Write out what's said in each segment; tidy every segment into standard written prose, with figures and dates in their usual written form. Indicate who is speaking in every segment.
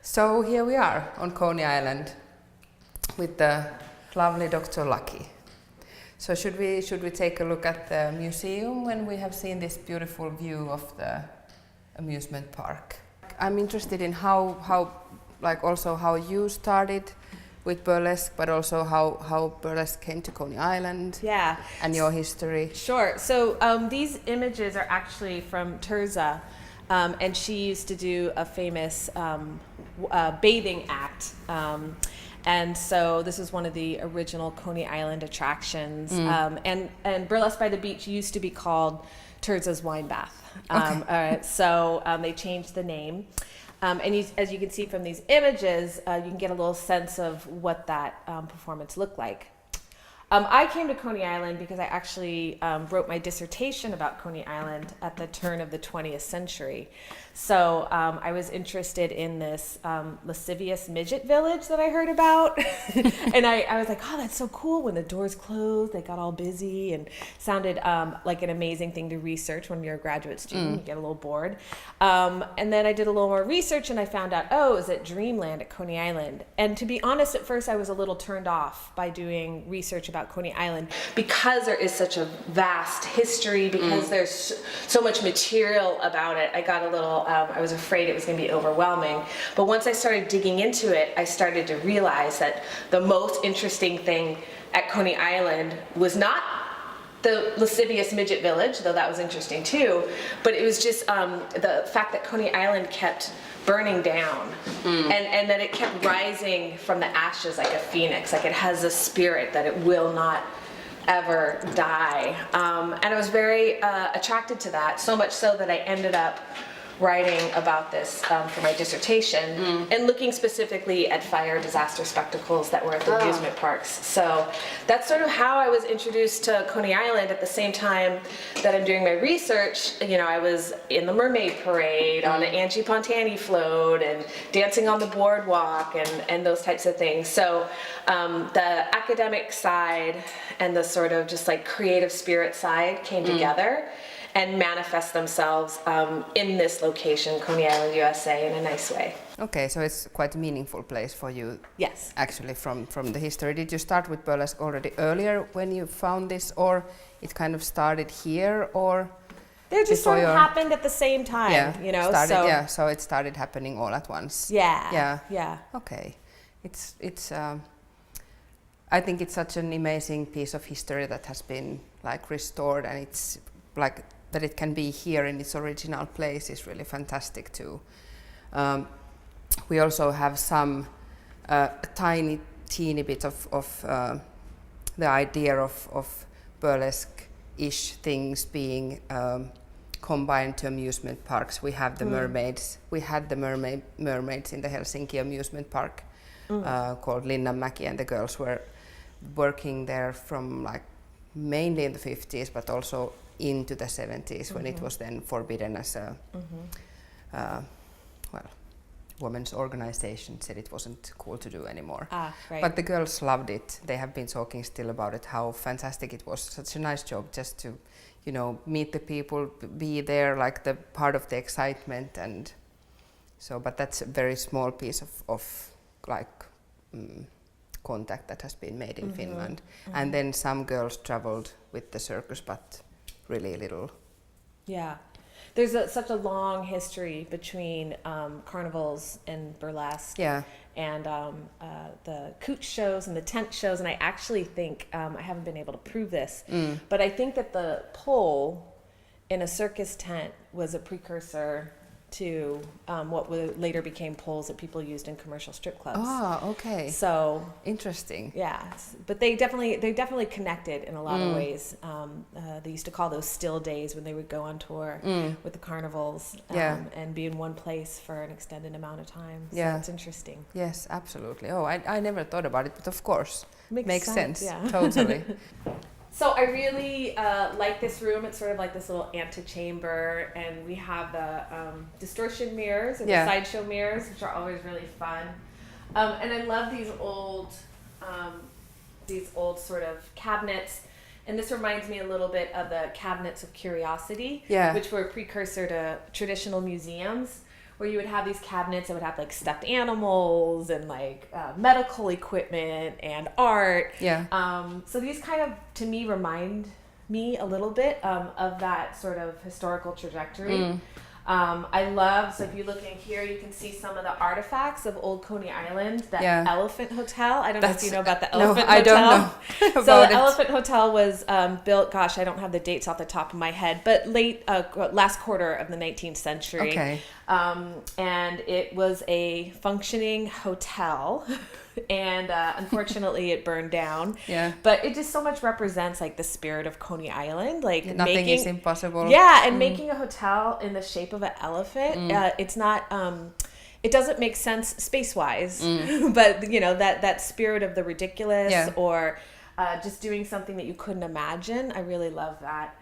Speaker 1: So here we are on Coney Island with the lovely Dr. Lucky. So should we take a look at the museum when we have seen this beautiful view of the amusement park? I'm interested in how you started with burlesque, but also how burlesque came to Coney Island.
Speaker 2: Yeah.
Speaker 1: And your history.
Speaker 2: Sure. So these images are actually from Terza, and she used to do a famous bathing act. And so this is one of the original Coney Island attractions. And Burlesque by the Beach used to be called Terza's Wine Bath. So they changed the name. And as you can see from these images, you can get a little sense of what that performance looked like. I came to Coney Island because I actually wrote my dissertation about Coney Island at the turn of the 20th century. So I was interested in this lascivious midget village that I heard about. And I was like, oh, that's so cool. When the doors closed, they got all busy and sounded like an amazing thing to research when you're a graduate student. You get a little bored. And then I did a little more research and I found out, it was at Dreamland at Coney Island. And to be honest, at first I was a little turned off by doing research about Coney Island because there is such a vast history, because there's so much material about it. I got a little, I was afraid it was going to be overwhelming. But once I started digging into it, I started to realize that the most interesting thing at Coney Island was not the lascivious midget village, though that was interesting too, but it was just the fact that Coney Island kept burning down and that it kept rising from the ashes like a phoenix, like it has a spirit that it will not ever die. And I was very attracted to that, so much so that I ended up writing about this for my dissertation and looking specifically at fire disaster spectacles that were at the amusement parks. So that's sort of how I was introduced to Coney Island. At the same time that I'm doing my research, I was in the mermaid parade, on the Angie Pontani float, and dancing on the boardwalk and those types of things. So the academic side and the sort of just like creative spirit side came together and manifest themselves in this location, Coney Island, USA, in a nice way.
Speaker 1: Okay, so it's quite a meaningful place for you.
Speaker 2: Yes.
Speaker 1: Actually, from the history. Did you start with burlesque already earlier when you found this, or it kind of started here, or?
Speaker 2: They just sort of happened at the same time,
Speaker 1: So it started happening all at once.
Speaker 2: Yeah.
Speaker 1: Okay, it's. I think it's such an amazing piece of history that has been like restored, and it's like that it can be here in its original place is really fantastic too. We also have some teeny bit of the idea of burlesque-ish things being combined to amusement parks. We have the mermaids. We had the mermaids in the Helsinki amusement park called Linnanmäki, and the girls were working there from like mainly in the 50s, but also into the 70s when it was then forbidden as a women's organization said it wasn't cool to do anymore.
Speaker 2: Right.
Speaker 1: But the girls loved it. They have been talking still about it, how fantastic it was. Such a nice job just to, meet the people, be there, like the part of the excitement, and so. But that's a very small piece of contact that has been made in Finland. And then some girls traveled with the circus, but really little.
Speaker 2: Yeah. There's such a long history between carnivals and burlesque and the cooch shows and the tent shows. And I actually think, I haven't been able to prove this, but I think that the pole in a circus tent was a precursor to what later became poles that people used in commercial strip clubs.
Speaker 1: Okay.
Speaker 2: So
Speaker 1: interesting.
Speaker 2: Yeah, but they definitely connected in a lot of ways. They used to call those still days when they would go on tour with the carnivals and be in one place for an extended amount of time. So it's interesting.
Speaker 1: Yes, absolutely. Oh, I never thought about it, but of course, makes sense.
Speaker 2: Yeah.
Speaker 1: Totally.
Speaker 2: So I really like this room. It's sort of like this little antechamber, and we have the distortion mirrors and the sideshow mirrors, which are always really fun. And I love these old sort of cabinets. And this reminds me a little bit of the cabinets of curiosity, which were a precursor to traditional museums, where you would have these cabinets that would have like stuffed animals and like medical equipment and art. So these kind of, to me, remind me a little bit of that sort of historical trajectory. I love, so if you look in here, you can see some of the artifacts of old Coney Island, the Elephant Hotel. I don't know if you know about the Elephant Hotel. No, I don't know. So the Elephant Hotel was built, gosh, I don't have the dates off the top of my head, but last quarter of the 19th century.
Speaker 1: Okay.
Speaker 2: And it was a functioning hotel. And unfortunately it burned down. But it just so much represents like the spirit of Coney Island, like
Speaker 1: nothing is impossible.
Speaker 2: And making a hotel in the shape of an elephant. It's not it doesn't make sense space wise, but you know, that spirit of the ridiculous or just doing something that you couldn't imagine. I really love that.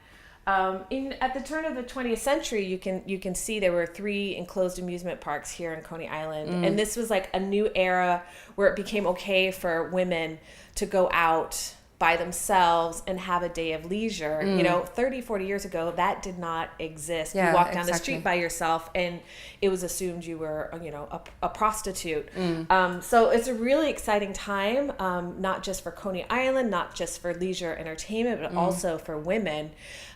Speaker 2: At the turn of the 20th century, you can see there were 3 enclosed amusement parks here in Coney Island. And this was like a new era where it became okay for women to go out by themselves and have a day of leisure. You know, 30, 40 years ago, that did not exist. You walked down the street by yourself and it was assumed you were, you know, a prostitute. So it's a really exciting time, not just for Coney Island, not just for leisure entertainment, but also for women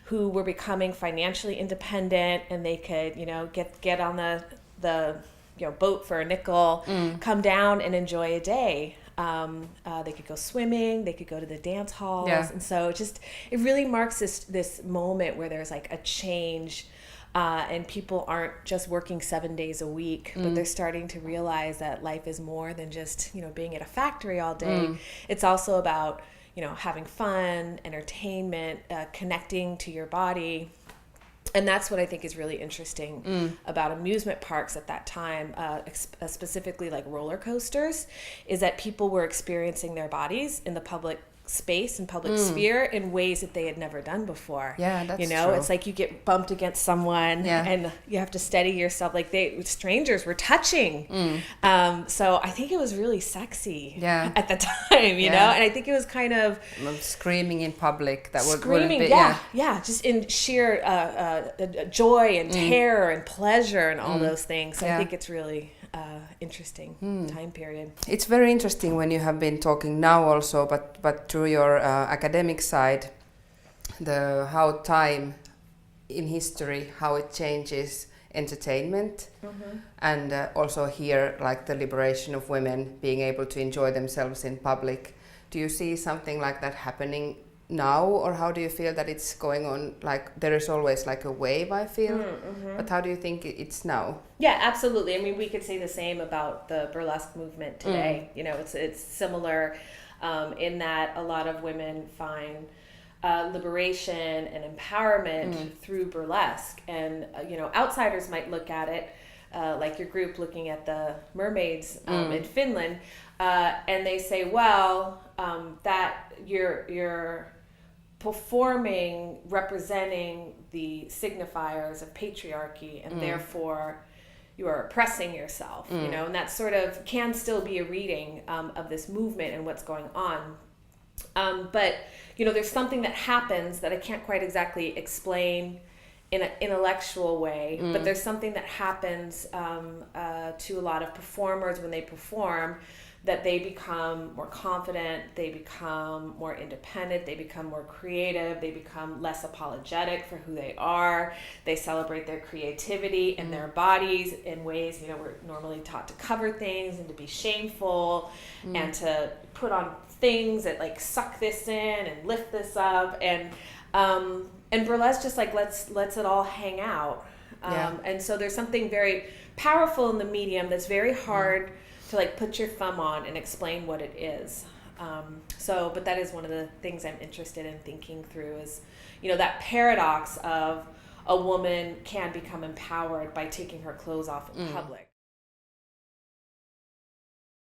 Speaker 2: who were becoming financially independent, and they could, you know, get on the you know, boat for a nickel, come down and enjoy a day. They could go swimming, they could go to the dance halls, and so it really marks this moment where there's like a change, and people aren't just working 7 days a week, but they're starting to realize that life is more than just, you know, being at a factory all day. It's also about, you know, having fun, entertainment, connecting to your body. And that's what I think is really interesting about amusement parks at that time, specifically like roller coasters, is that people were experiencing their bodies in the public space and public sphere in ways that they had never done before.
Speaker 1: That's
Speaker 2: you know,
Speaker 1: true.
Speaker 2: It's like you get bumped against someone and you have to steady yourself. Like strangers were touching. So I think it was really sexy at the time, you know, and I think it was kind of
Speaker 1: screaming in public. That would
Speaker 2: screaming,
Speaker 1: be,
Speaker 2: just in sheer joy and terror and pleasure and all those things. So I think it's really interesting time period.
Speaker 1: It's very interesting when you have been talking now also, but through your academic side, how time in history, how it changes entertainment, and also here, like the liberation of women being able to enjoy themselves in public. Do you see something like that happening now, or how do you feel that it's going on? Like there is always like a wave, I feel, but how do you think it's now?
Speaker 2: Yeah, absolutely. I mean, we could say the same about the burlesque movement today. You know, it's similar in that a lot of women find liberation and empowerment through burlesque, and you know, outsiders might look at it like your group looking at the mermaids in Finland, and they say, well, that you're performing, representing the signifiers of patriarchy, and therefore you are oppressing yourself, you know, and that sort of can still be a reading of this movement and what's going on. But, you know, there's something that happens that I can't quite exactly explain in an intellectual way, but there's something that happens to a lot of performers when they perform, that they become more confident, they become more independent, they become more creative, they become less apologetic for who they are, they celebrate their creativity and their bodies in ways, you know, we're normally taught to cover things and to be shameful and to put on things that like suck this in and lift this up, and burlesque just like lets it all hang out. And so there's something very powerful in the medium that's very hard to like put your thumb on and explain what it is. But that is one of the things I'm interested in thinking through is, you know, that paradox of a woman can become empowered by taking her clothes off in public.